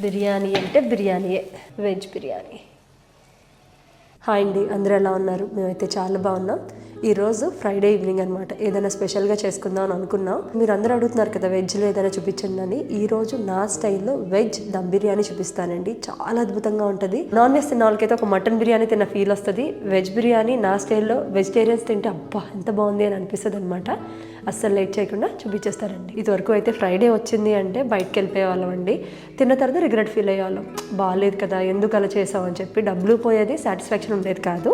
బిర్యానీ అంటే బిర్యానీయే, veg biryani. Hi అండి, అందరూ ఎలా ఉన్నారు? మేమైతే చాలా బాగున్నాం. ఈరోజు ఫ్రైడే ఈవినింగ్ అనమాట. ఏదైనా స్పెషల్గా చేసుకుందాం అని అనుకున్నాం. మీరు అందరూ అడుగుతున్నారు కదా వెజ్లో ఏదైనా చూపించండి అని. ఈరోజు నా స్టైల్లో వెజ్ దమ్ బిర్యానీ చూపిస్తానండి. చాలా అద్భుతంగా ఉంటుంది. నాన్ వెజ్ తిన్న వాళ్ళకైతే ఒక మటన్ బిర్యానీ తిన్న ఫీల్ వస్తుంది. వెజ్ బిర్యానీ నా స్టైల్లో వెజిటేరియన్స్ తింటే అబ్బా ఎంత బాగుంది అని అనిపిస్తుంది అనమాట. అస్సలు లేట్ చేయకుండా చూపించేస్తారండి. ఇదివరకు అయితే ఫ్రైడే వచ్చింది అంటే బయటకు వెళ్ళిపోయేవాళ్ళం అండి. తిన్న తర్వాత రిగ్రెట్ ఫీల్ అయ్యేవాళ్ళం, బాగాలేదు కదా ఎందుకు అలా చేసామని చెప్పి. డబ్బులు పోయేది, సాటిస్ఫాక్షన్ ఉండేది కాదు.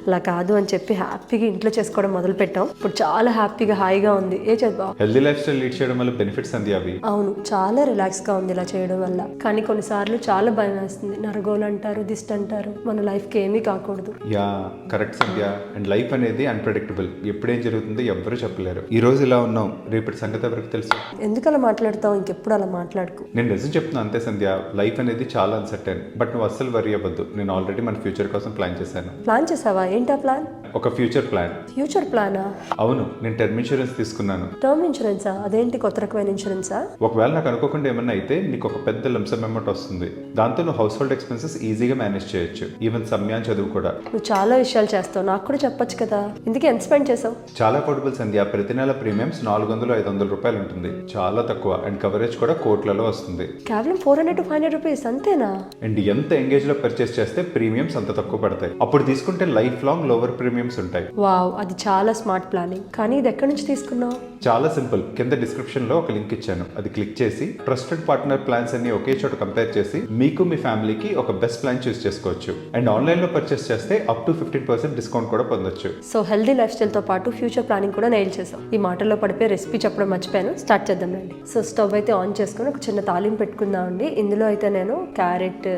అలా కాదు అని చెప్పి హ్యాపీగా ఇంట్లో చేసుకోవడం మొదలు పెట్టాం. ఇప్పుడు చాలా హ్యాపీగా హాయిగా ఉంది. ఏ చేద్దాం, హెల్దీ లైఫ్ స్టైల్ లీడ్ చేయడం వల్ల బెనిఫిట్స్ అంది అవి. అవును, చాలా రిలాక్స్ గా ఉంది ఇలా చేయడం వల్ల. కానీ కొన్నిసార్లు చాలా భయం వేస్తుంది. నరగోలు అంటారు, దిష్టి అంటారు, మన లైఫ్ కి ఏమీ కాకూడదు. Yeah correct Sandhya. And life అనేది అన్ప్రెడిక్టబుల్, ఎప్పుడేం జరుగుతుందో ఎవ్వరూ చెప్పలేరు. ఈ రోజు ఇలా ఉన్నాం, రేపటి సంగతి ఎవరికి తెలుసు. ఎందుకు అలా మాట్లాడతావు? ఇంకెప్పుడు అలా మాట్లాడుకు. నేను నిజం చెప్తున్నా అంతే సంధ్య. లైఫ్ అనేది చాలా అన్సర్టైన్. బట్ నువ్వు అస్సలు వరీ అవ్వద్దు. నేను ఆల్రెడీ మన ఫ్యూచర్ కోసం ప్లాన్ చేశాను. ప్లాన్ చేసావా? ఏంటా ప్లాన్? ఒక ఫ్యూచర్ ప్లాన్. ఫ్యూచర్ ప్లానా? అవును, నేను టర్మ్ ఇన్సూరెన్స్ తీసుకున్నాను. టర్మ్ ఇన్సూరెన్సా? అదేంటి కొత్త రకమైన ఇన్సూరెన్సా? ఒకవేళ నాకు అనుకోకుండా ఏమన్నా అయితే నీకు ఒక పెద్ద లంసమ్ అమౌంట్ వస్తుంది. దాంతో నువ్వు హౌస్ హోల్డ్ ఎక్స్పెన్సెస్ ఈజీగా మేనేజ్ చేయొచ్చు. ఈవెన్ సమయాన్ని చదువు కూడా. నువ్వు చాలా విషయాలు చేస్తావు, నాకు కూడా చెప్పొచ్చు కదా. ఇందుకే ఎంత స్పెండ్ చేసావు? చాలా పోర్టబుల్ సంధ్య. ప్రతి నెల ప్రీమియమ్స్ 400-500 రూపాయలు ఉంటుంది. చాలా తక్కువ. అండ్ కవరేజ్ కూడా కోట్లలో వస్తుంది. కేవలం 400 to 500 రూపీస్ అంతేనా? అండ్ ఎంత ఎంగేజ్ లో పర్చేస్ చేస్తే ప్రీమియమ్స్ అంత తక్కువ పడతాయి. అప్పుడు తీసుకుంటే లైఫ్ లాంగ్ లోవర్ ప్రీమియమ్స్ ఉంటాయి. వావ్, అది చాలా స్మార్ట్ ప్లానింగ్. కానీ ఇది ఎక్కడి నుంచి తీసుకున్నావు? చాలా సింపుల్. కింద డిస్క్రిప్షన్ లో ఒక లింక్ ఇచ్చాను, అది క్లిక్ చేసి ట్రస్టెడ్ పార్ట్నర్ ప్లాన్స్ అన్ని ఒకే చోట కంపేర్ చేసి మీకు మీ ఫ్యామిలీకి ఒక బెస్ట్ ప్లాన్ చూస్ చేసుకోవచ్చు. అండ్ ఆన్లైన్ లో పర్చేస్ చేస్తే అప్ టు 15% డిస్కౌంట్ కూడా పొందొచ్చు. సో హెల్దీ లైఫ్ స్టైల్ తో పాటు ఫ్యూచర్ ప్లానింగ్ కూడా నైల్ చేసాం. ఈ మాటల్లో పడిపోయి రెసిపీ చెప్పడం మర్చిపోయాను. స్టార్ట్ చేద్దాం రండి. సో స్టవ్ అయితే ఆన్ చేసుకుని ఒక చిన్న తాలింపు పెట్టుకుందామండి. ఇందులో అయితే నేను క్యారెట్,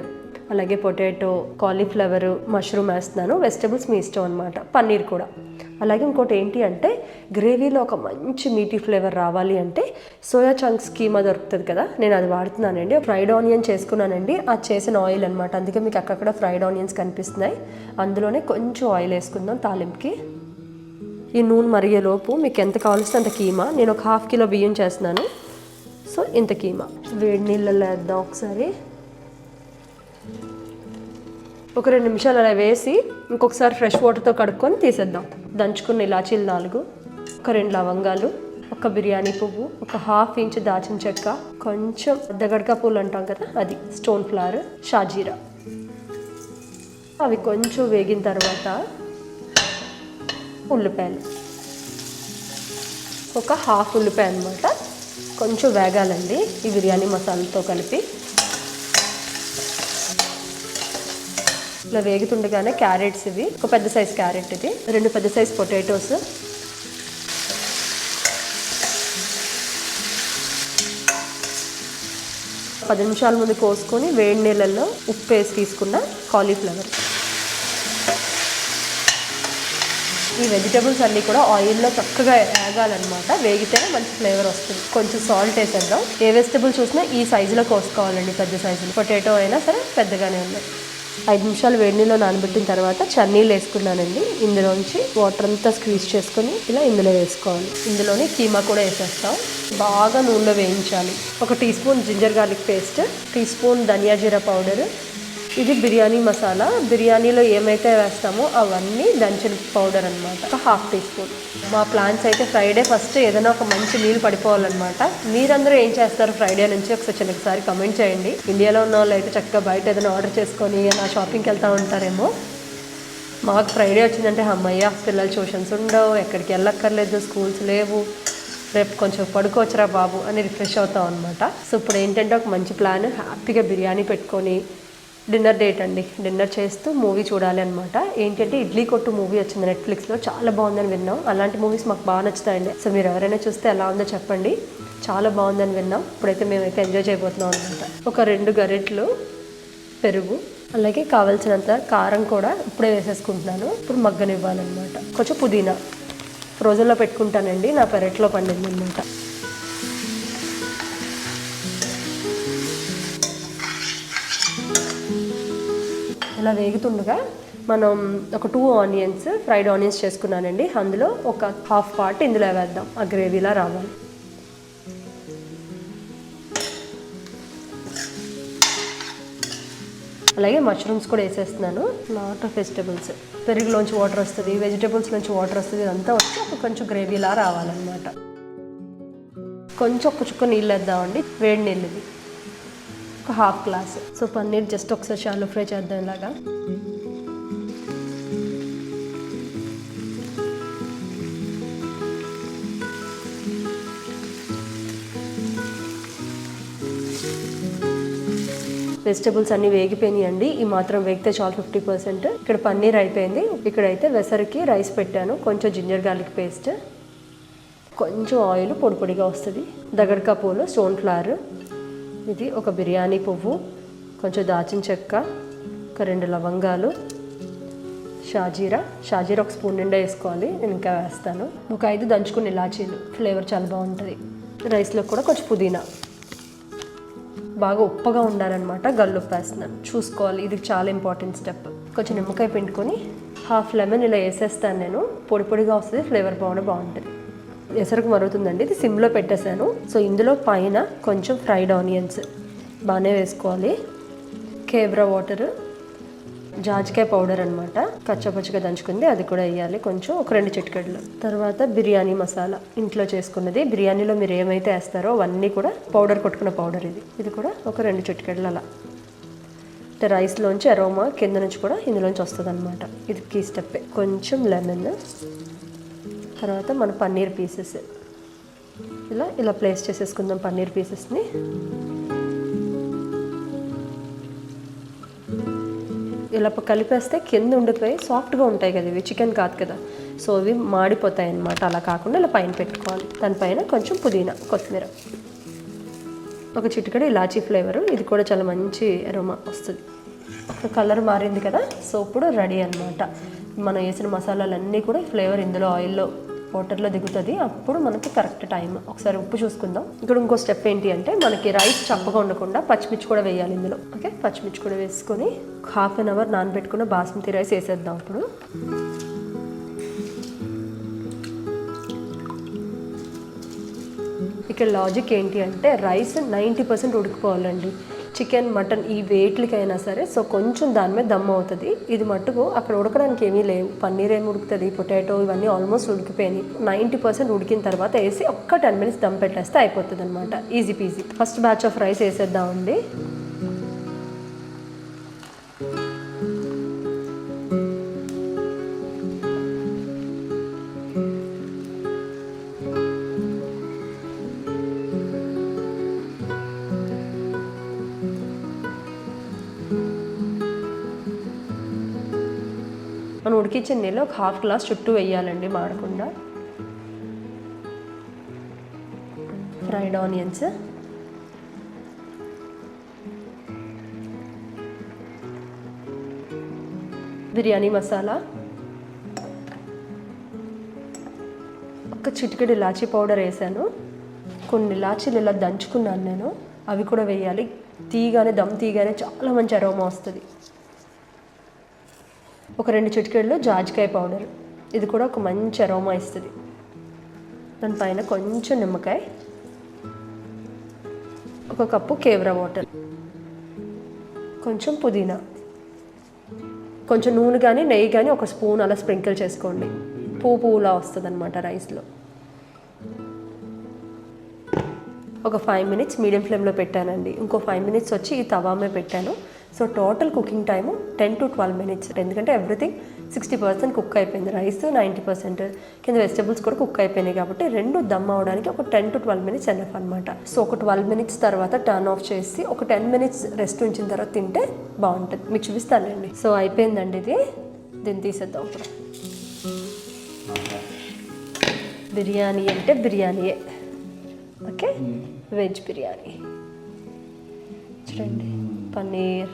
అలాగే పొటాటో, కాలీఫ్లవర్, మష్రూమ్ వేస్తున్నాను. వెజిటబుల్స్ మీ ఇష్టం అనమాట. పన్నీర్ కూడా. అలాగే ఇంకోటి ఏంటి అంటే గ్రేవీలో ఒక మంచి మీటీ ఫ్లేవర్ రావాలి అంటే సోయా చంక్స్ కీమా దొరుకుతుంది కదా, నేను అది వాడుతున్నానండి. ఫ్రైడ్ ఆనియన్ చేసుకున్నానండి. అది చేసిన ఆయిల్ అనమాట. అందుకే మీకు అక్కడక్కడ ఫ్రైడ్ ఆనియన్స్ కనిపిస్తున్నాయి. అందులోనే కొంచెం ఆయిల్ వేసుకుందాం తాలింపుకి. ఈ నూనె మరిగేలోపు మీకు ఎంత కావాల్సిన అంత కీమా. నేను ఒక 1/2 కిలో బియ్యం చేస్తున్నాను. సో ఇంత కీమా వేడి నీళ్ళల్లో వేద్దాం ఒకసారి. ఒక 2 నిమిషాలు అలా వేసి ఇంకొకసారి ఫ్రెష్ వాటర్తో కడుక్కొని తీసేద్దాం. దంచుకున్న ఇలాచీలు 4, ఒక 2 లవంగాలు, ఒక బిర్యానీ పువ్వు, ఒక 1/2 ఇంచ్ దాచిన చెక్క, కొంచెం దగ్గడకా పూలు అంటాం కదా అది, స్టోన్ ఫ్లవర్, షాజీరా. అవి కొంచెం వేగిన తర్వాత ఉల్లిపాయలు, ఒక 1/2 ఉల్లిపాయ అనమాట. కొంచెం వేగాలండి ఈ బిర్యానీ మసాలాతో కలిపి. ఇలా వేగుతుండగానే క్యారెట్స్, ఇవి ఒక పెద్ద సైజ్ క్యారెట్, ఇది 2 పెద్ద సైజ్ పొటాటోస్, పది నిమిషాల ముందు కోసుకొని వేడి నీళ్ళల్లో ఉప్పు వేసి తీసుకున్న కాలీఫ్లవర్. ఈ వెజిటబుల్స్ అన్నీ కూడా ఆయిల్లో చక్కగా వేగాలన్నమాట. వేగితేనే మంచి ఫ్లేవర్ వస్తుంది. కొంచెం సాల్ట్ వేసేద్దాం. ఏ వెజిటబుల్ చూసినా ఈ సైజులో కోసుకోవాలండి, పెద్ద సైజులో. పొటాటో అయినా సరే పెద్దగానే ఉన్నాయి. 5 నిమిషాలు వేడి నీళ్ళు నానబెట్టిన తర్వాత చన్నీళ్ళు వేసుకున్నానండి. ఇందులోంచి వాటర్ అంతా స్క్వీజ్ చేసుకొని ఇలా ఇందులో వేసుకోవాలి. ఇందులోనే కీమా కూడా వేసేస్తాం. బాగా నూనెలో వేయించాలి. ఒక 1 teaspoon ginger garlic paste, 1 teaspoon dhaniya jeera powder, ఇది బిర్యానీ మసాలా. బిర్యానీలో ఏమైతే వేస్తామో అవన్నీ దంచిన పౌడర్ అనమాట, ఒక 1/2 టీ స్పూన్. మా ప్లాన్స్ అయితే ఫ్రైడే ఫస్ట్ ఏదైనా ఒక మంచి మీల్ పడిపోవాలన్నమాట. మీరందరూ ఏం చేస్తారు ఫ్రైడే నుంచి ఒకసారి చిన్నసారి కమెంట్ చేయండి. ఇండియాలో ఉన్న వాళ్ళు అయితే చక్కగా బయట ఏదైనా ఆర్డర్ చేసుకొని అలా షాపింగ్కి వెళ్తూ ఉంటారేమో. మాకు ఫ్రైడే వచ్చిందంటే అమ్మయ్య, పిల్లల ట్యూషన్స్ ఉండవు, ఎక్కడికి వెళ్ళక్కర్లేదు, స్కూల్స్ లేవు, రేపు కొంచెం పడుకోవచ్చురా బాబు అని రిఫ్రెష్ అవుతాం అనమాట. సో ఇప్పుడు ఏంటంటే ఒక మంచి ప్లాన్, హ్యాపీగా బిర్యానీ పెట్టుకొని డిన్నర్ డేట్ అండి. డిన్నర్ చేస్తూ మూవీ చూడాలి అనమాట. ఏంటంటే ఇడ్లీ కొట్టు మూవీ వచ్చింది నెట్ఫ్లిక్స్లో, చాలా బాగుందని విన్నాం. అలాంటి మూవీస్ మాకు బాగా నచ్చుతాయండి. సో మీరు ఎవరైనా చూస్తే ఎలా ఉందో చెప్పండి. చాలా బాగుందని విన్నాం. ఇప్పుడైతే మేమైతే ఎంజాయ్ చేయబోతున్నాం అనమాట. ఒక 2 గరిటెలు పెరుగు, అలాగే కావాల్సినంత కారం కూడా ఇప్పుడే వేసేసుకుంటున్నాను. ఇప్పుడు మగ్గనివ్వాలన్నమాట. కొంచెం పుదీనా రోజుల్లో పెట్టుకుంటానండి, నా పెరట్లో పండింది అనమాట. ఇలా వేగుతుండగా మనం ఒక 2 ఆనియన్స్, ఫ్రైడ్ ఆనియన్స్ చేసుకున్నానండి. అందులో ఒక 1/2 పార్ట్ ఇందులో వేద్దాం, ఆ గ్రేవీలా రావాలి. అలాగే మష్రూమ్స్ కూడా వేసేస్తున్నాను. Lot of vegetables. పెరుగులోంచి వాటర్ వస్తుంది, వెజిటబుల్స్ నుంచి వాటర్ వస్తుంది, ఇదంతా వచ్చి ఒక కొంచెం గ్రేవీలా రావాలన్నమాట. కొంచెం ఒక చుక్క నీళ్ళు వేద్దామండి, వేడి నీళ్ళు, ఇది ఒక half glass. So paneer just ఒకసారి షాలో ఫ్రై చేద్దాం ఇలాగా. వెజిటబుల్స్ అన్నీ వేగిపోయినాయండి. ఈ మాత్రం వేగితే చాలు 50%. ఇక్కడ పన్నీర్ అయిపోయింది. ఇక్కడైతే వెసరికి రైస్ పెట్టాను, కొంచెం జింజర్ గార్లిక్ పేస్ట్, కొంచెం ఆయిల్ పొడి పొడిగా వస్తుంది, దగ్గరకా పూలు, స్టోన్ ఫ్లవర్, ఇది ఒక బిర్యానీ పువ్వు, కొంచెం దాచిన చెక్క, ఒక 2 లవంగాలు, షాజీరా ఒక స్పూన్ నిండా వేసుకోవాలి, నేను ఇంకా వేస్తాను. ఒక 5 దంచుకుని ఇలాచీలు, ఫ్లేవర్ చాలా బాగుంటుంది. రైస్లో కూడా కొంచెం పుదీనా, బాగా ఉప్పగా ఉండాలన్నమాట. గల్లుప్పు వేస్తున్నాను, చూసుకోవాలి, ఇది చాలా ఇంపార్టెంట్ స్టెప్. కొంచెం నిమ్మకాయ పిండుకొని హాఫ్ లెమన్ ఇలా వేసేస్తాను నేను, పొడి పొడిగా వస్తుంది, ఫ్లేవర్ బాగుంటుంది. ఎసరుకు మరుగుతుందండి, ఇది సిమ్లో పెట్టేశాను. సో ఇందులో పైన కొంచెం ఫ్రైడ్ ఆనియన్స్ బాగానే వేసుకోవాలి, కేవ్రా వాటర్, జాజికాయ పౌడర్ అనమాట, కచ్చపచ్చగా దంచుకుంది, అది కూడా వేయాలి కొంచెం, ఒక 2 చిటికెళ్ళు. తర్వాత బిర్యానీ మసాలా ఇంట్లో చేసుకున్నది. బిర్యానీలో మీరు ఏమైతే వేస్తారో అవన్నీ కూడా పౌడర్, కొట్టుకున్న పౌడర్ ఇది కూడా ఒక 2 చిటికెళ్ళు అలా. అంటే రైస్లోంచి అరోమా కింద నుంచి కూడా ఇందులోంచి వస్తుంది అనమాట. ఇది కీ స్టెప్. కొంచెం లెమన్, తర్వాత మన పన్నీర్ పీసెస్ ఇలా ప్లేస్ చేసేసుకుందాం. పన్నీర్ పీసెస్ని ఇలా కలిపేస్తే కింద ఉండిపోయి సాఫ్ట్గా ఉంటాయి కదా, ఇవి చికెన్ కాదు కదా, సో ఇవి మాడిపోతాయి అన్నమాట. అలా కాకుండా ఇలా పైన పెట్టుకోవాలి. దానిపైన కొంచెం పుదీనా, కొత్తిమీర, ఒక చిటికెడు ఇలాచీ ఫ్లేవరు, ఇది కూడా చాలా మంచి అరోమా వస్తుంది. ఒక కలర్ మారింది కదా, సో ఇప్పుడు రెడీ అనమాట. మనం వేసిన మసాలాలన్నీ కూడా ఫ్లేవర్ ఇందులో ఆయిల్లో వాటర్లో దిగుతుంది, అప్పుడు మనకి కరెక్ట్ టైం. ఒకసారి ఉప్పు చూసుకుందాం. ఇక్కడ ఇంకో స్టెప్ ఏంటి అంటే, మనకి రైస్ చప్పగా ఉండకుండా పచ్చిమిర్చి కూడా వేయాలి ఇందులో. ఓకే, పచ్చిమిర్చి కూడా వేసుకొని హాఫ్ అన్ అవర్ నానబెట్టుకున్న బాస్మతి రైస్ వేసేద్దాం ఇప్పుడు. ఇక్కడ లాజిక్ ఏంటి అంటే, రైస్ 90% ఉడికిపోవాలండి. చికెన్, మటన్ ఈ వేట్లకైనా సరే, సో కొంచెం దాని మీద దమ్ అవుతుంది. ఇది మట్టుకు అక్కడ ఉడకడానికి ఏమీ లేవు. పన్నీర్ ఏమి ఉడుకుతుంది, పొటాటో ఇవన్నీ ఆల్మోస్ట్ ఉడికిపోయినాయి. 90% ఉడికిన తర్వాత వేసి ఒక్క 10 మినిట్స్ దమ్ పెట్టేస్తే అయిపోతుంది అనమాట, easy peasy. First batch of rice వేసేద్దామండి. మనం ఉడికించిన నీళ్ళు ఒక హాఫ్ గ్లాస్ చుట్టూ వేయాలండి, మాడకుండా. ఫ్రైడ్ ఆనియన్స్, బిర్యానీ మసాలా, ఒక చిటికెడు ఇలాచీ పౌడర్ వేసాను, కొన్ని ఇలాచీలు ఇలా దంచుకున్నాను నేను, అవి కూడా వేయాలి. దమ్ తీయగానే చాలా మంచి అరోమా వస్తుంది. ఒక 2 చిటికెళ్ళు జాజికాయ పౌడర్, ఇది కూడా ఒక మంచి అరోమా ఇస్తుంది. దానిపైన కొంచెం నిమ్మకాయ, ఒక కప్పు కేవ్రా వాటర్, కొంచెం పుదీనా, కొంచెం నూనె కానీ నెయ్యి కానీ ఒక స్పూన్ అలా స్ప్రింకిల్ చేసుకోండి, పువ్వులా వస్తుంది అనమాట రైస్లో. ఒక 5 మినిట్స్ మీడియం ఫ్లేమ్లో పెట్టానండి. ఇంకో 5 మినిట్స్ వచ్చి ఈ తవామే పెట్టాను. So total cooking time 10 to 12 minutes. ఎందుకంటే ఎవ్రీథింగ్ 60% కుక్ అయిపోయింది, రైస్ 90%, కింద వెజిటబుల్స్ కూడా కుక్ అయిపోయినాయి కాబట్టి రెండు దమ్ అవడానికి ఒక 10 to 12 మినిట్స్ ఎనఫ్ అనమాట. సో ఒక 12 మినిట్స్ తర్వాత టర్న్ ఆఫ్ చేసి ఒక 10 మినిట్స్ రెస్ట్ ఉంచిన తర్వాత తింటే బాగుంటుంది. మీకు చూపిస్తానండి. సో అయిపోయిందండి ఇది, దీన్ని తీసేద్దాం ఇప్పుడు. బిర్యానీ అంటే బిర్యానీయే. ఓకే, వెజ్ బిర్యానీ చూడండి, పన్నీర్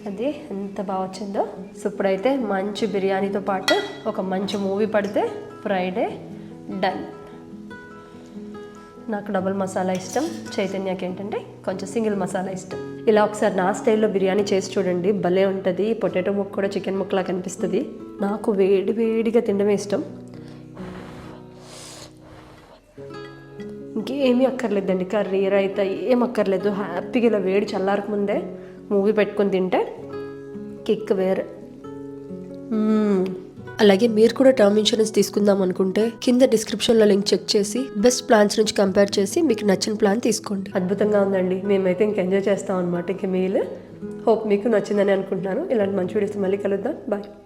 అది ఎంత బాగా వచ్చిందో. సో ఇప్పుడైతే మంచి బిర్యానీతో పాటు ఒక మంచి మూవీ పడితే ఫ్రైడే డన్. నాకు డబుల్ మసాలా ఇష్టం, చైతన్యకి ఏంటంటే కొంచెం సింగిల్ మసాలా ఇష్టం. ఇలా ఒకసారి నా స్టైల్లో బిర్యానీ చేసి చూడండి, భలే ఉంటుంది. పొటాటో ముక్క కూడా చికెన్ ముక్కలా కనిపిస్తుంది. నాకు వేడి వేడిగా తినడమే ఇష్టం, ఇంకేమీ అక్కర్లేదండి. కర్రీ రైతా ఏం అక్కర్లేదు. హ్యాపీగా ఇలా వేడి చల్లారక ముందే మూవీ పెట్టుకొని తింటే కిక్ వేర్. అలాగే మీరు కూడా టర్మ్ ఇన్సూరెన్స్ తీసుకుందాం అనుకుంటే కింద డిస్క్రిప్షన్లో లింక్ చెక్ చేసి బెస్ట్ ప్లాన్స్ నుంచి కంపేర్ చేసి మీకు నచ్చిన ప్లాన్ తీసుకోండి. అద్భుతంగా ఉందండి. మేమైతే ఇంక ఎంజాయ్ చేస్తాం అనమాట ఇంక మీల్. హోప్ మీకు నచ్చిందని అనుకుంటున్నాను. ఇలాంటి మంచి వీడియోస్ మళ్ళీ కలుద్దాం. బాయ్.